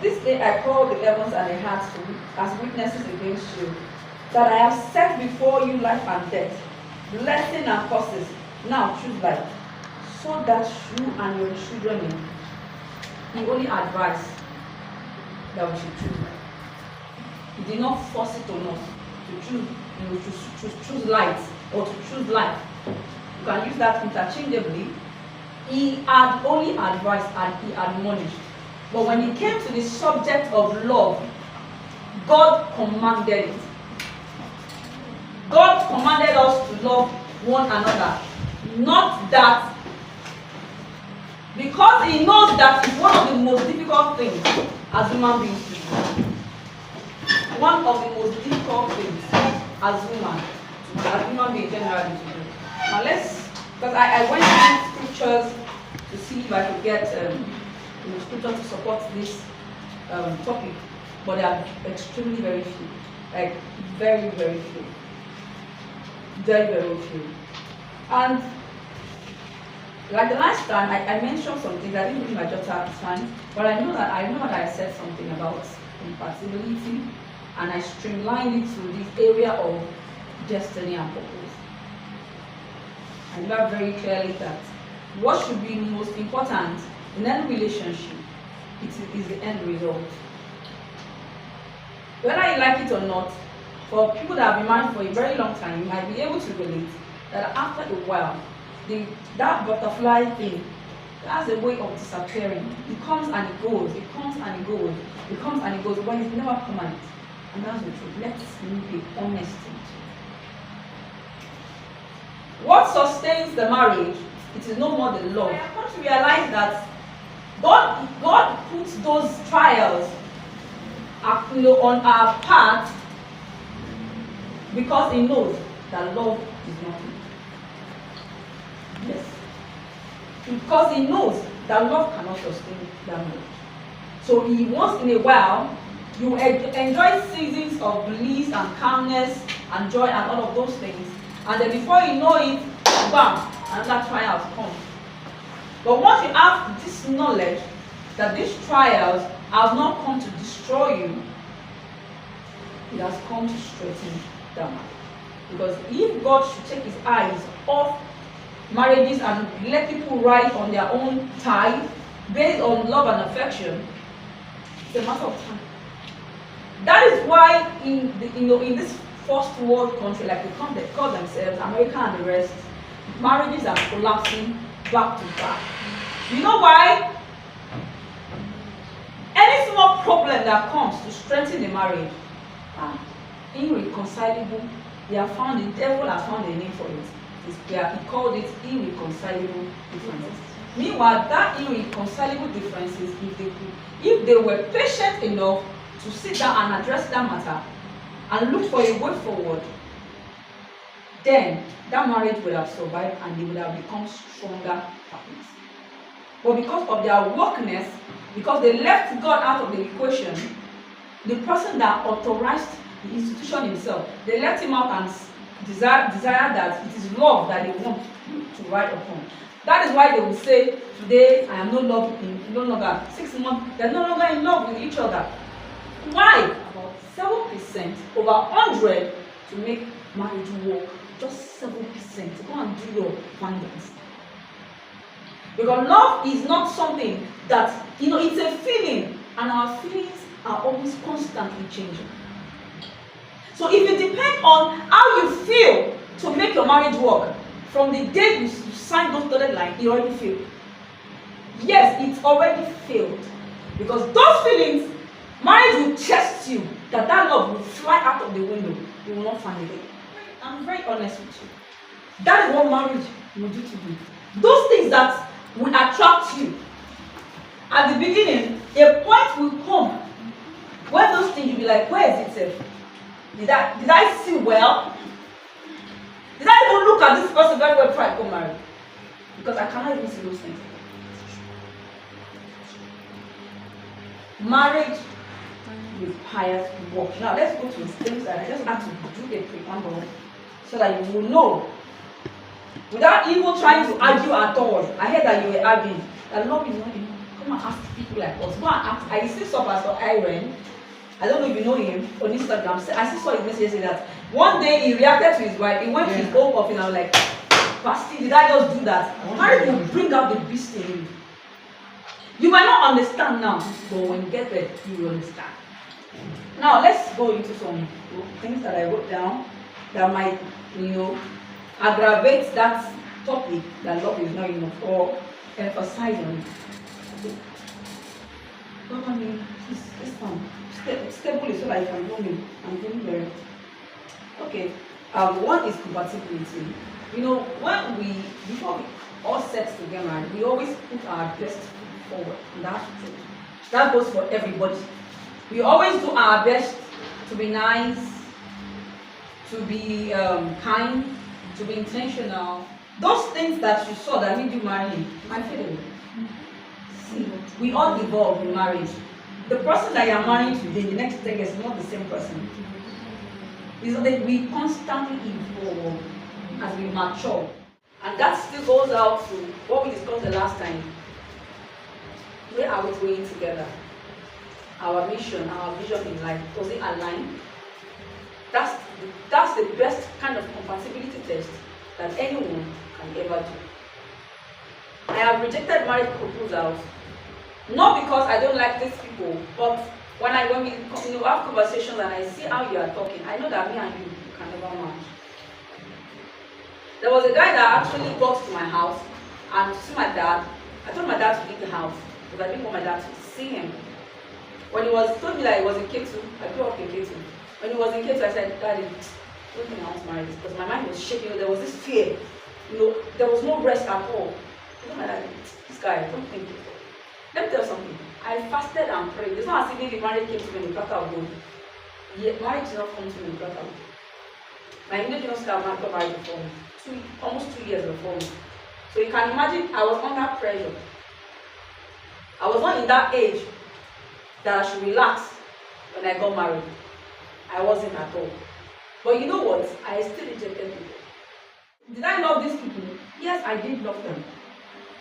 This day I call the heavens and the hearts as witnesses against you, that I have set before you life and death, blessing and curses. Now choose life, so that you and your children may. He only advised that we should choose life. He did not force it on us to choose light or to choose life. You can use that interchangeably. He had only advised and he admonished. But when it came to the subject of love, God commanded it. God commanded us to love one another. Not that, because he knows that it's one of the most difficult things as human beings to do. One of the most difficult things as human beings generally to do. Now because I went through scriptures to see if I could get scripture to support this topic, but there are extremely very few. Like very, very few. Very, very few. And like the last time I mentioned something that I didn't give my daughter time, but I know that I said something about compatibility, and I streamlined it to this area of destiny and purpose. I learned very clearly that what should be most important in any relationship is the end result. Whether you like it or not, for people that have been married for a very long time, you might be able to relate that after a while, that butterfly thing has a way of disappearing. It comes and it goes, it comes and it goes, it comes and it goes, but it's never permanent. And that's the truth. Let's be honest. What sustains the marriage, it is no more the love. I have come to realize that God puts those trials on our path because he knows that love is nothing. Yes. Because he knows that love cannot sustain that much. So he once in a while, you enjoy seasons of bliss and calmness and joy and all of those things. And then before you know it, bam, another trial comes. But once you have this knowledge that these trials have not come to destroy you, it has come to strengthen that marriage. Because if God should take his eyes off marriages and let people ride on their own tide based on love and affection, it's a matter of time. That is why in this first world country, like they call themselves, America and the rest, marriages are collapsing back to back. You know why? Any small problem that comes to strengthen the marriage, irreconcilable. The devil has found a name for it. He called it irreconcilable differences. Meanwhile, that irreconcilable differences, if they were patient enough to sit down and address that matter and look for a way forward, then that marriage would have survived and they would have become stronger partners. But because of their weakness, because they left God out of the equation, the person that authorized the institution himself, they left him out and desire that it is love that they want to ride upon. That is why they will say, today I am no longer 6 months, they're no longer in love with each other. Why? About 7% over 100 to make marriage work. Just 7%. Go and do your findings. Because love is not something that, it's a feeling, and our feelings are always constantly changing. So if you depend on how you feel to make your marriage work, from the day you sign those dotted lines, it already failed. Yes, it's already failed. Because those feelings, marriage will test you, that love will fly out of the window. You will not find it. I'm very honest with you. That is what marriage will do to you. Those things that will attract you. At the beginning, a point will come when those things you'll be like, where is it safe? Did I see well? Did I even look at this person very well before I got married? Because I cannot even see those things. Marriage requires work. Now let's go to the things that I just have to do a preamble so that you will know. Without even trying to argue at all. I heard that you were arguing. That love is not enough. Come and ask people like us. Go and ask. I still saw Pastor Iron. I don't know if you know him on Instagram. I still saw his message saying that one day he reacted to his wife. He went to his own coffin and was like, Pastor, did I just do that? Marriage will bring out the beast in you. You might not understand now, but when you get there, you will understand. Now let's go into some things that I wrote down that might, aggravate that topic that love is not enough, or emphasize on it. Love, I mean, this one. Stable is so that you can know me. I'm doing very. Okay. One is compatibility. Before we all set together, we always put our best forward, and that's true. That goes for everybody. We always do our best to be nice, to be kind, to be intentional. Those things that you saw that made you marry him, might fade away. See, we all evolve in marriage. The person that you are marrying today, the next 10 years, is not the same person. It's that we constantly evolve as we mature. And that still goes out to what we discussed the last time. Where are we going together? Our mission, our vision in life, does it align? That's the best kind of compatibility test that anyone can ever do. I have rejected marriage proposals, not because I don't like these people, but when we have conversations and I see how you are talking, I know that me and you can never match. There was a guy that actually got to my house and to see my dad. I told my dad to leave the house because I didn't want my dad to see him. When he told me that he was in K2, I grew up in K2. When he was in K2, I said, Daddy, I don't think I want to marry this, because my mind was shaking. There was this fear. There was no rest at all. I told my dad, this guy, I don't think. Let me tell you something. I fasted and prayed. It's not as if marriage came to me in the platter of gold. Yet marriage did not come to me in the platter of gold. My immediate fiance got married before me. Almost 2 years before me. So you can imagine I was under pressure. I was not in that age that I should relax when I got married. I wasn't at all. But you know what? I still rejected people. Did I love these people? Yes, I did love them.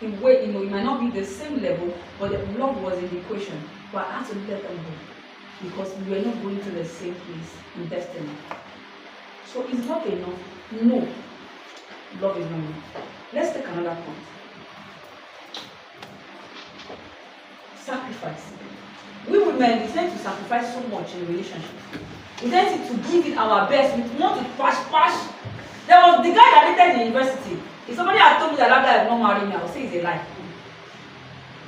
In a way, it might not be the same level, but the love was in the equation. But I had to let them go because we were not going to the same place in destiny. So is love enough? No. Love is not enough. Let's take another point. Sacrifice. We women, we tend to sacrifice so much in relationships. We tend to give it our best. We want to pash. There was the guy that dated in university. If somebody had told me that guy will not marry me, I would say it's a lie.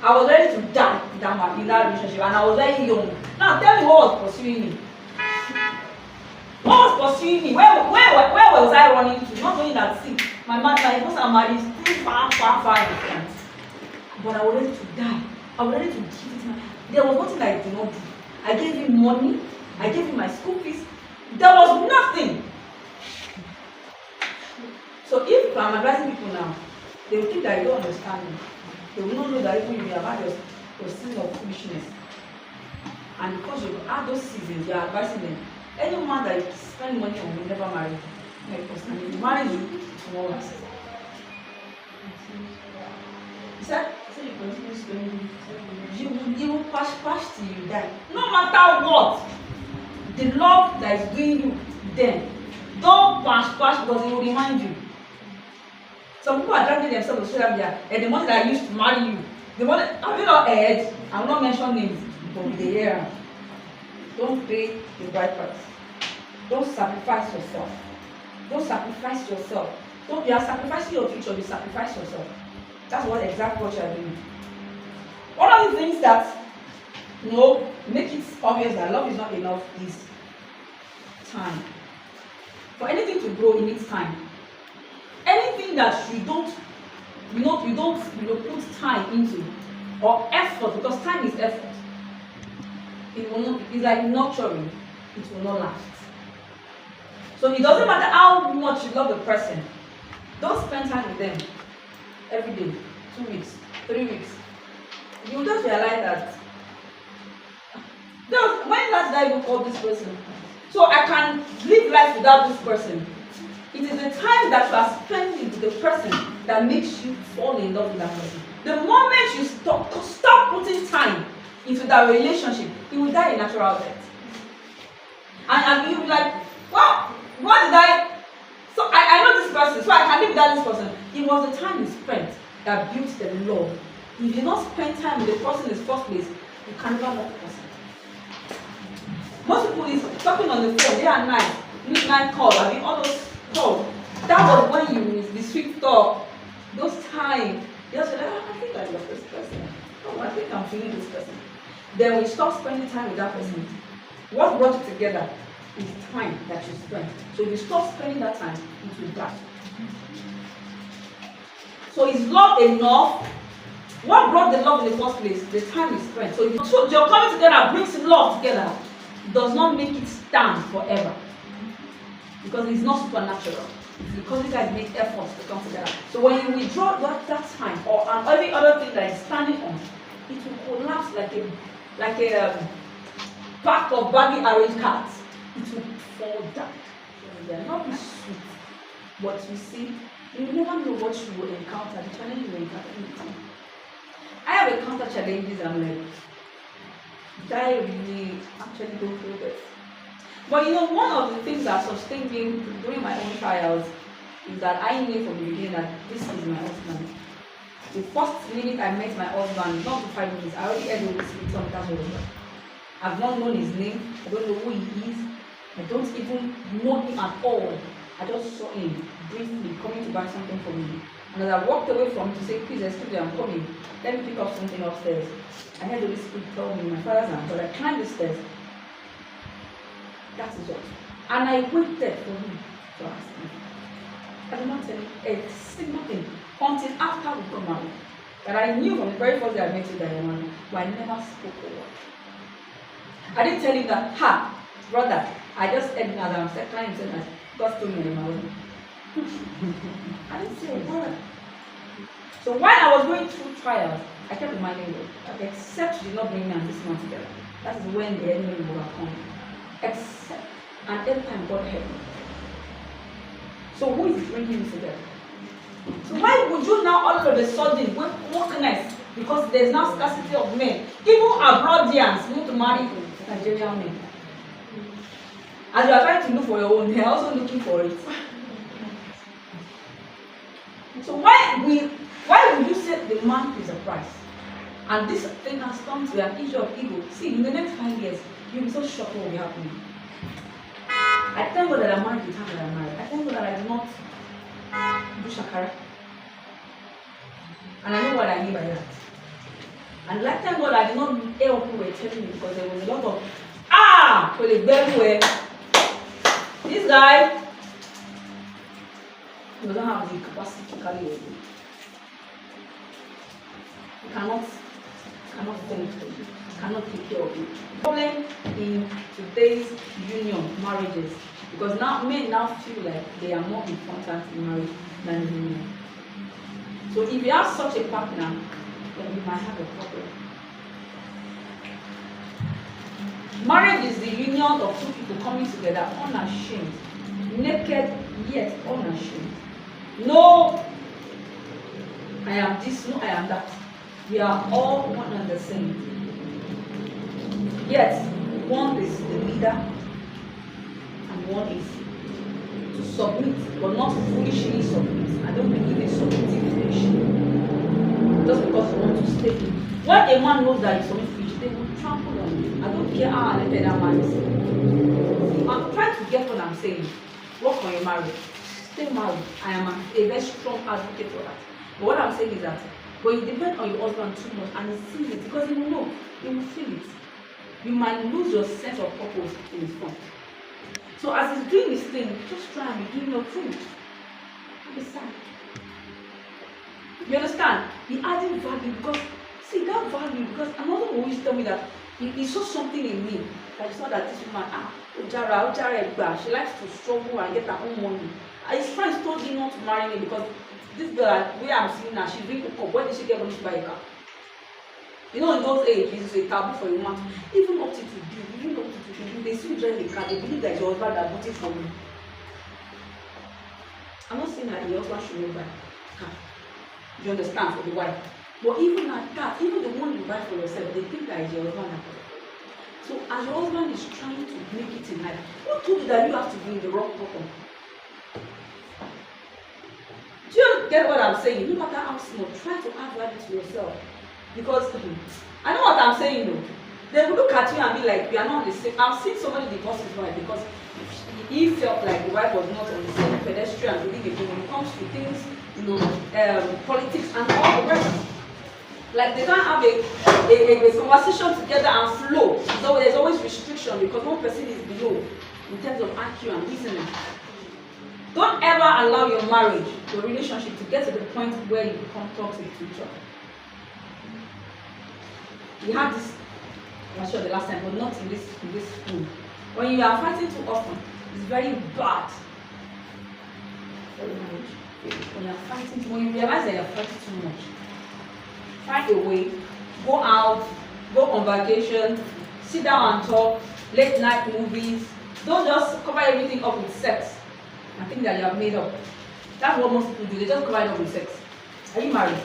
I was ready to die in that relationship, and I was very young. Now tell me what was pursuing me. What was pursuing me? Where was I running to? Not knowing that, see, my person I'm married is too far in front. But I was ready to die. I was ready to give it. There was nothing I did not do. I gave him money. I gave him my school fees. There was nothing. So if I'm advising people now, they will think that you don't understand me. They will not know that even if you have had your season of foolishness, and because you have those seasons, you are advising them. Any man that you spend money on will never marry you. Because if you marry you, it won't last. He said, you continue spending, you will pass till you die. No matter what, the love that is doing you then, don't pass because it will remind you. Some people are dragging themselves to social media, and the money that used to marry you, the money, have you not heard? I will not mention names, but with the hair. Don't pay the bride price. Don't sacrifice yourself. Don't sacrifice yourself. You are sacrificing your future, you sacrifice yourself. That's exactly what you are doing. One of the things that make it obvious that love is not enough is time. For anything to grow, it needs time. Anything that you don't put time into, or effort, because time is effort, it's like nurturing, it will not last. So it doesn't matter how much you love the person, don't spend time with them every day, 2 weeks, 3 weeks. You will just realize that when last did I call this person? So I can live life without this person. It is the time that you are spending with the person that makes you fall in love with that person. The moment you stop putting time into that relationship, it will die a natural death. And you'll be like, well, what did I? So I know this person, so I can live without this person. It was the time you spent that built the love. If you did not spend time with the person in the first place, you can never love the person. Most people is talking on the phone day and night, midnight call, I mean all those calls. That was when you miss the sweet talk, those times. You just like, oh, I think I love this person. Oh, I think I'm feeling this person. Then when you stop spending time with that person, what brought you together is time that you spent. So if you stop spending that time, it will die. So is love enough? What brought the love in the first place? The time you spent. So if your coming together brings love together, it does not make it stand forever. Because it's not supernatural. It's because you guys make efforts to come together. So when you withdraw that time or every other thing that is standing on, it will collapse like a pack of baggy arranged cards. It will fall down. They are not be sweet, but you see, you never know what you will encounter, the challenge you will encounter anytime. I have encountered challenges and like, did I really actually go through this? But you know, one of the things that sustained me during my own trials is that I knew from the beginning that this is my husband. The first minute I met my husband, not to 5 minutes, I already heard the Holy Spirit talking to him. I've not known his name, I don't know who he is, I don't even know him at all. I just saw him briefly coming to buy something for me. And as I walked away from him to say, please excuse me, I'm coming, let me pick up something upstairs. I heard the Holy Spirit tell me, my father's house, but I climbed the stairs. That is all. And I waited for him to ask me. I did not tell him a single thing until after we got married. That I knew from the very first day I met you that I wanted, but I never spoke a word. I didn't tell him that, brother, I just heard him as I'm climbing saying that God told me in my own. I didn't say a word. So when I was going through trials, I kept reminding God that except you did not bring me and this man together, that is when the enemy will overcome me. Except, and every time God helped me. So who is bringing me together? So why would you now all of a sudden wokeness? Because there's now scarcity of men. Even abroadians want to marry Nigerian men. As you are trying to look for your own, they are also looking for it. So why would you say the man is a price? And this thing has come to an issue of ego. See, in the next 5 years, you'll be so shocked what will be happening. I thank God that I'm married the time that I'm married. I thank God that I do not do shakara. And I know what I mean by that. And like thank God I did not hear what people were telling me because there was a lot of for the very way. This guy doesn't have the capacity to carry a weight. He cannot think for you, cannot take care of you. Problem in today's union, marriages, because now men now feel like they are more important in marriage than women. So if you have such a partner, then you might have a problem. Marriage is the union of two people coming together unashamed, naked yet unashamed. No, I am this, no, I am that. We are all one and the same. Yet, one is the leader and one is to submit, but not foolishly submit. I don't believe in submitting foolishly. Just because you want to stay. When a man knows that he's submitting foolishly, they will trample on you. I don't care how unlettered that man is. I'm trying to get what I'm saying. Work on your marriage. Stay married. I am a very strong advocate for that. But what I'm saying is that when you depend on your husband too much and he sees it, because he will know, he will feel it, you might lose your sense of purpose in his front. So as he's doing this thing, just try and be giving your truth. Be sad. You understand? Be adding value because, see, that value, because another will always tell me that he saw something in me. That he saw that this woman, Ojara, she likes to struggle and get her own money. And his friends told him not to marry me because this girl, where I'm seeing now, she's doing cook up. Where did she get money to buy a car? You know, in those ages, it's a taboo for a woman. Even up to today, they still drive a car. They believe that your husband that bought it for me. I'm not saying that your husband should not buy a car. You understand, for the wife. But even at that, even the one you buy for yourself, they think that is your husband. So as your husband is trying to make it in life, who told you that you have to be in the rock bottom? Do you get what I'm saying? No matter how small, try to add value to yourself. Because I know what I'm saying though. They will look at you and be like, we are not on the same. I've seen so many divorces why because he felt like the wife was not on the same pedestrian with him when it comes to things, politics and all the rest. Like they can't have a conversation together and flow. So there's always restriction because one person is below in terms of IQ and reasoning. Don't ever allow your marriage, your relationship to get to the point where you become toxic to each other. We had this, I'm sure the last time, but not in this room. When you are fighting too often, it's very bad for marriage. When you are fighting, when you realize that you are fighting too much, find a way, go out, go on vacation, sit down and talk, late night movies. Don't just cover everything up with sex and think that you have made up. That's what most people do. They just cover it up with sex. Are you married?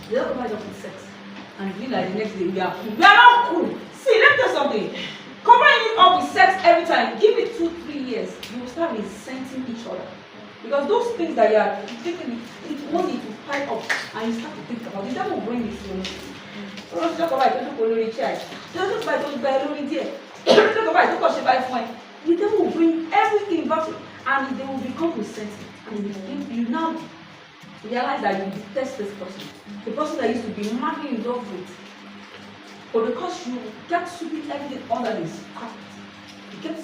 They just cover it up with sex. And feel like the next day we are not cool. See, let me tell you something. Covering it up with sex every time, give it 2-3 years, you will start resenting each other. Because those things that you are thinking, it won't need to pile up and you start to think about it. That will bring it to you. So let's talk about it, don't go to church. Don't buy those by lonely dear. Don't talk about it, don't go to buy fine. The devil will bring everything back and they will become resentful. And you now realize that you detest this person. The person that used to be madly in love with. But because you get sweeping everything under this carpet,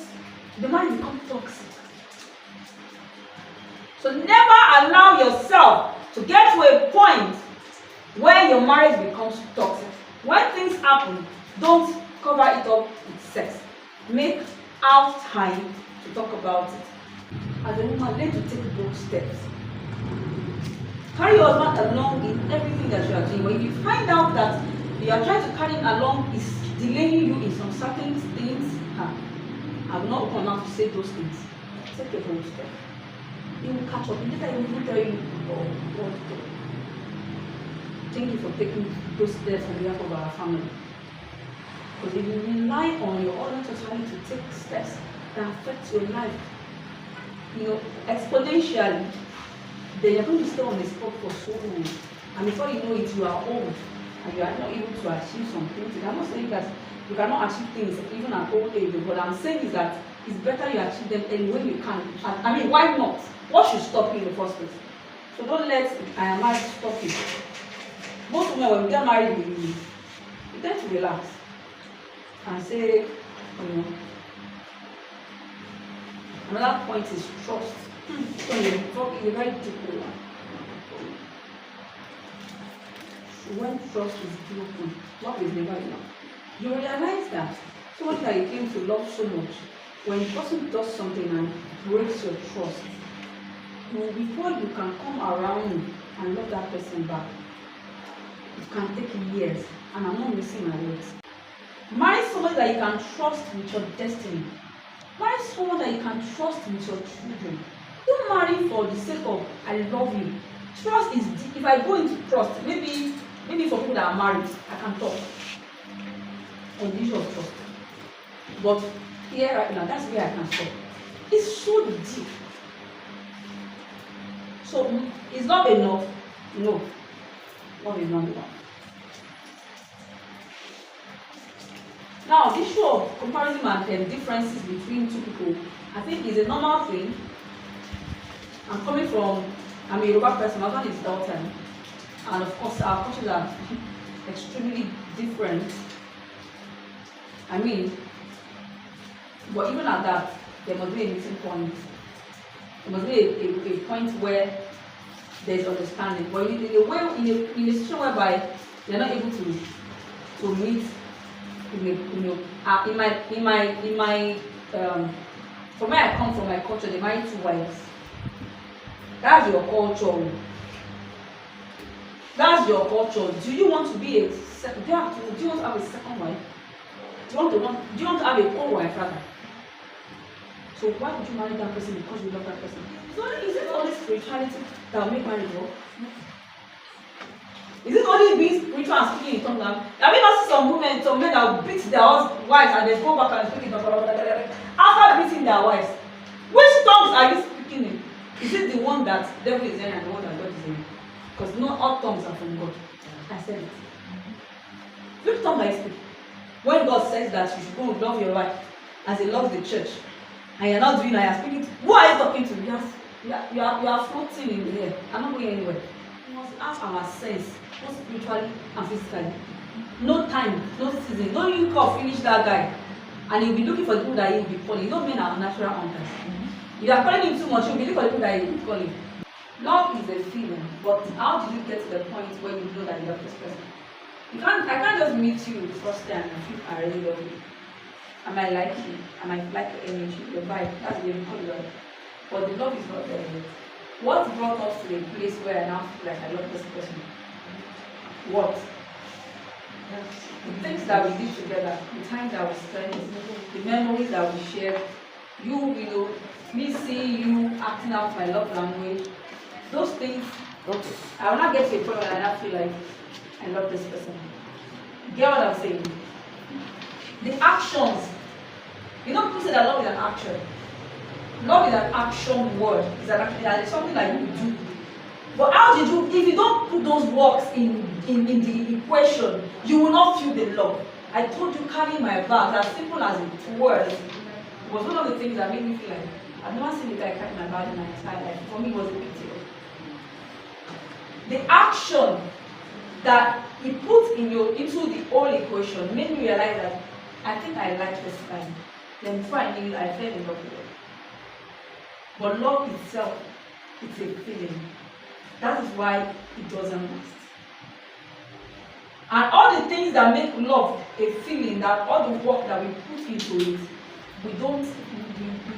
the mind becomes toxic. So never allow yourself to get to a point where your marriage becomes toxic. When things happen, don't cover it up with sex. Make out time to talk about it. As a woman, learn to take those steps. Carry your husband along in everything that you are doing. When you find out that you are trying to carry him along is delaying you in some certain things, I will not open mouth to say those things. Take a whole step. He will catch up. Later he will tell you, oh, what to do. Thank you for taking those steps on behalf of our family. Because if you rely on your other society to take steps that affect your life, exponentially, then you're going to stay on the spot for so long. And before you know it, you are old and you are not able to achieve some things. I'm not saying that you cannot achieve things even at old age, but what I'm saying is that it's better you achieve them early when you can. I mean, why not? What should stop you in the first place? So don't let I am married stop you. Most women, when we get married, we tend to relax and say, another point is trust. So you talk in a very deep way. When trust is broken, love is never enough. You realize that someone that you came to love so much, when a person does something and breaks your trust, before you can come around and love that person back, it can take years. And I'm not missing my words. Marry someone that you can trust with your destiny. Marry someone that you can trust with your children. Don't marry for the sake of I love you. Trust is deep. If I go into trust, maybe for people that are married, I can talk on the issue of trust. But here right now, that's where I can stop. It's so deep. So it's not enough. No. Love is not enough. Now, the issue of comparison and differences between two people, I think is a normal thing. I'm coming from, I'm a Yoruba person, my husband is Dalton. And of course, our cultures are extremely different. I mean, but even at that, there must be a meeting point. There must be a point where there's understanding. But in a situation whereby they're not able to meet, from where I come from, my culture, they marry 2 wives. That's your culture. That's your culture. Do you want to be a second? Do you want to have a second wife? Do you want to have a co-wife rather? So why would you marry that person because you love that person? So is it only spirituality that will make marriage work? Is it only being spiritual and speaking in tongues now? Have you not seen some men that will beat their wives and they go back and speak in tongues after beating their wives? Which tongues are you speaking in? Is it the one that the devil is in and the one that God is in? Because not all tongues are from God. I said it. Which tongue are you speaking? When God says that you should go and love your wife as He loves the church, and you're not doing that, you're speaking to, who are you talking to? You are floating in the air. I'm not going anywhere. We must have our sense, both spiritually and physically. No time, no season. Don't you go finish that guy, and you'll be looking for the people that you'll be calling. You don't mean our natural hunters. If you are calling him too much, you'll be looking for the people that you'll be calling. Love is a feeling, but how did you get to the point where you know that you love this person? I can't just meet you the first time and feel I really love you. I might like you, I might like the energy, the vibe, that's the call love. But the love is not there yet. What brought us to a place where I now feel like I love this person? What? The things that we did together, the time that we spent, the memories that we shared, you know, me seeing you acting out my love language, those things, I will not get to a point where I now feel like I love this person. Get what I'm saying? The actions. You know, people say that love is an action. Love is an action word. It's something that you do. But how did you, if you don't put those works in the equation, you will not feel the love. I told you carrying my bag, as simple as it was one of the things that made me feel like, I've never seen a guy carry my bag in my entire life. For me, it was a big deal. The action that he put into the whole equation made me realize that I think I like this guy. Then before I knew it, I fell in love with it. But love itself, it's a feeling. That is why it doesn't last. And all the things that make love a feeling, that all the work that we put into it,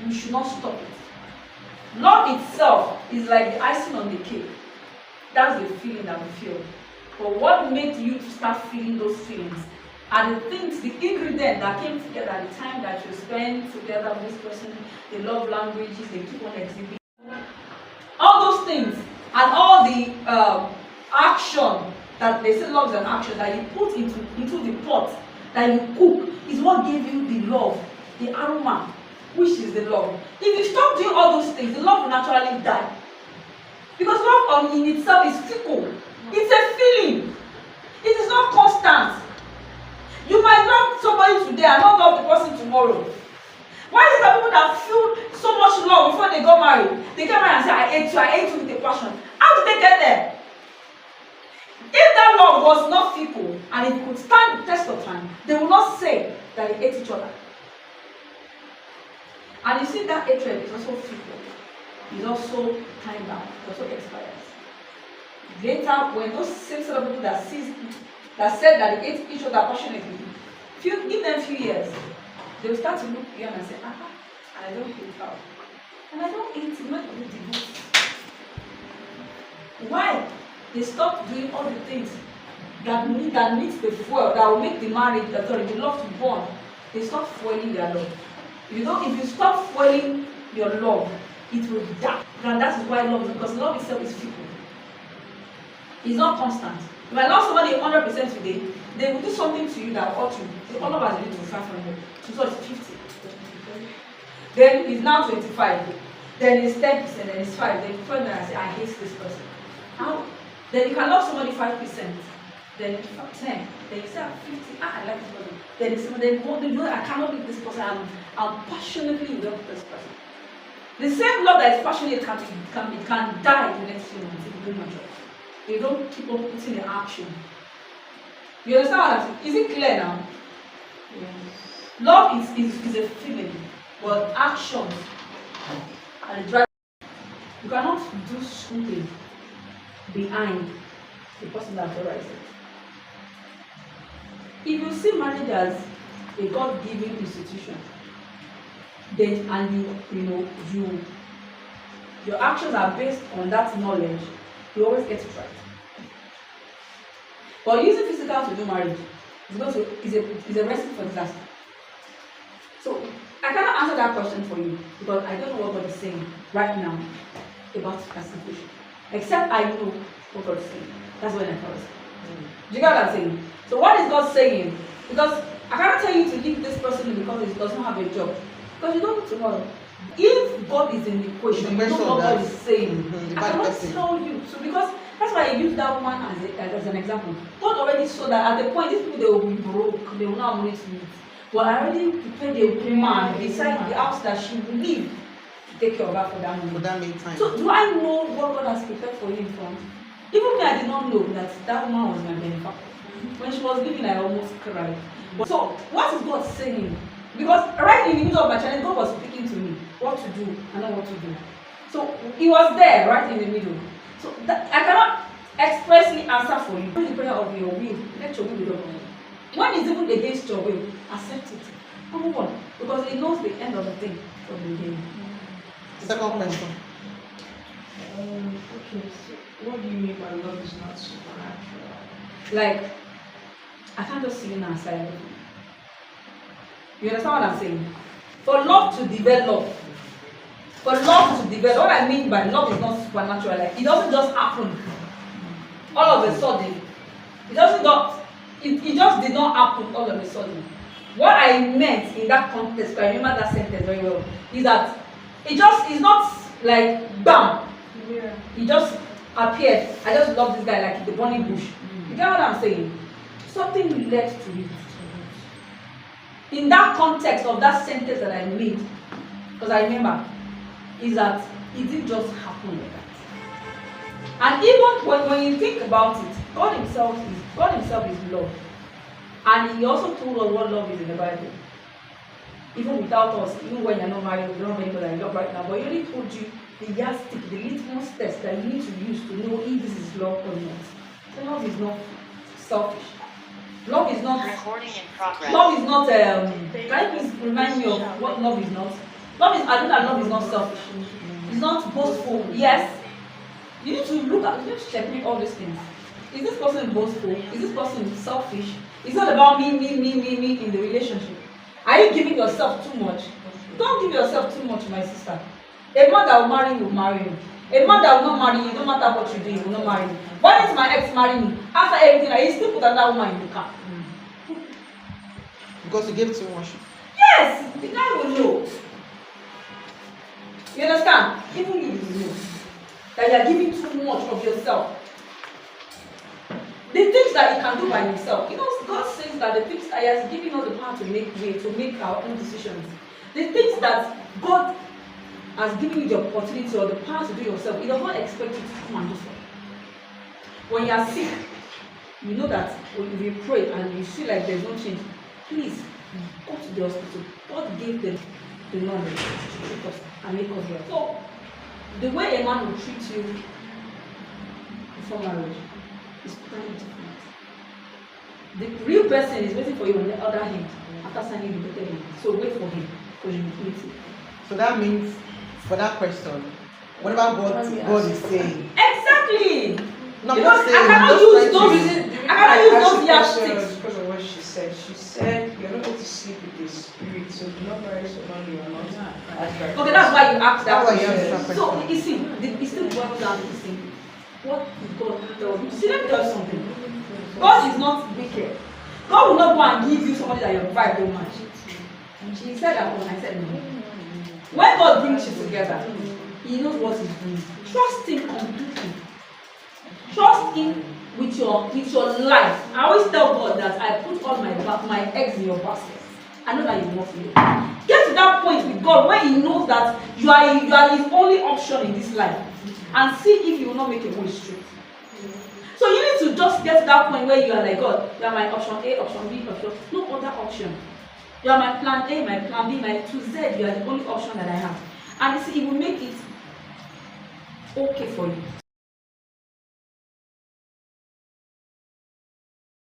we should not stop it. Love itself is like the icing on the cake. That's the feeling that we feel. But what made you to start feeling those feelings are the things, the ingredient that came together, the time that you spend together with this person, the love languages, they keep on exhibiting. All those things and all the action that they say love is an action that you put into the pot that you cook is what gave you the love, the aroma, which is the love. If you stop doing all those things, the love will naturally die. Because love in itself is fickle. It's a feeling. It is not constant. You might love somebody today and not love the person tomorrow. Why is it that people that feel so much love before they got married, they get married and say, I hate you with a passion? How did they get there? If that love was not fickle and it could stand the test of time, they would not say that they hate each other. And you see that hatred is also fickle. It's also time bound. It also expires. Later, when those same set of people that said that they hate each other passionately, give them a few years, they will start to look beyond and say, I don't hate her. And I don't hate him when we divorce. Why? They stop doing all the things that needs the fuel, that will make the marriage, the love to burn. They stop fueling their love. If you stop fueling your love, it will die. And that is why love is, because love itself is fickle. It's not constant. If I love somebody 100% today, they will do something to you that ought to. All of us need to 500. So it's 50. Then it's now 25. Then it's 10%, then it's 5. Then before I say, I hate this person. How? Then you can love somebody 5%. Then 10. Then you say 50. I like this person. Then it's I cannot leave this person. I'm passionately in love with this person. The same love that is passionate can die the next few months if you do not trust. They don't keep on putting the action. You understand what I'm saying? Is it clear now? Yes. Love is a feeling, but actions are the drive. You cannot do something behind the person that authorizes it. If you see marriage as a God-given institution, then your actions are based on that knowledge, you always get it right. But using physical to do marriage is a recipe for disaster. So I cannot answer that question for you because I don't know what God is saying right now about that situation. Except I know what God is saying. That's when I trust. Do you get what I'm saying? So what is God saying? Because I cannot tell you to leave this person because he does not have a job. Because you don't know tomorrow. If God is in the equation, you don't know what God is saying. I cannot tell you. So because that's why I use that woman as an example. God already saw that at the point these people they will be broke, they will not have money to eat. But I already prepared a woman beside the house that she will live to take care of her for that moment. For that meantime. So do I know what God has prepared for him from? Even me, I did not know that woman was my benefactor. When she was leaving, I almost cried. So what is God saying? Because right in the middle of my challenge, God was speaking to me what to do and not what to do. So he was there right in the middle. So that, I cannot expressly answer for you. The prayer of your will, let your will be done. When it's even against your will, accept it. And move on. Because it knows the end of the thing from the beginning. Second question. Okay, so what do you mean by love is not supernatural? Like, I can't just see you now aside. You understand what I'm saying? For love to develop, what I mean by love is not supernatural. Like, it doesn't just happen all of a sudden. It just did not happen all of a sudden. What I meant in that context, I remember that sentence very well, is that it's not like bam. Yeah. He just appeared. I just love this guy like the burning bush. You get what I'm saying? Something led to it. In that context of that sentence that I made, because I remember, is that it didn't just happen like that. And even when you think about it, God himself is love. And he also told us what love is in the Bible. Even without us, even when you're not married, you don't have anybody that you love right now, but he only told you the yardstick, the litmus test that you need to use to know if this is love or not. So love is not selfish. Love is not recording in progress. Love is not can you please remind me of what love is not? I know that love is not selfish. It's not boastful. Yes. You need to check all these things. Is this person boastful? Is this person selfish? It's not about me in the relationship. Are you giving yourself too much? Don't give yourself too much, my sister. A man that will marry you will marry you. A man that will not marry you, no matter what you do, he will not marry you. Why did my ex marry me? After everything, I still put another woman in the car. Because you gave too much. Yes, the guy will know. You understand? Even you will know that you are giving too much of yourself. The things that he can do by himself. You know, God says that the things that he has given us the power to make our own decisions. The things that God has given you the opportunity or the power to do yourself, he does not expect you to come and do so. When you are sick, you know that when you pray and you feel like there's no change, please go to the hospital. God gave them the knowledge to treat us and make us well. So, the way a man will treat you before marriage is totally different. The real person is waiting for you on the other hand after signing the dotted line. So wait for him because you will meet him. So that means, for that question, whatever God is saying. Exactly! No, because saying, I cannot use those yardsticks. Because of what she said. She said you're not going to sleep with the spirit, so do not marry someone you are not. Okay, that's why you asked that That's why you question. asked that So question. you see, it still boils down to the same. What did God tell you? See, let me tell you something. God is not wicked. God will not go and give you somebody that your vibe don't match. She said that when I said no. When God brings you together, he knows what he's doing. Trust him completely. Trust him with your life. I always tell God that I put all my eggs in your basket. I know that you love me. Get to that point with God where he knows that you are his only option in this life. And see if you will not make a way straight. So you need to just get to that point where you are like, God, you are my option A, option B, option no other option. You are my plan A, my plan B, my to Z. You are the only option that I have. And you see, it will make it okay for you.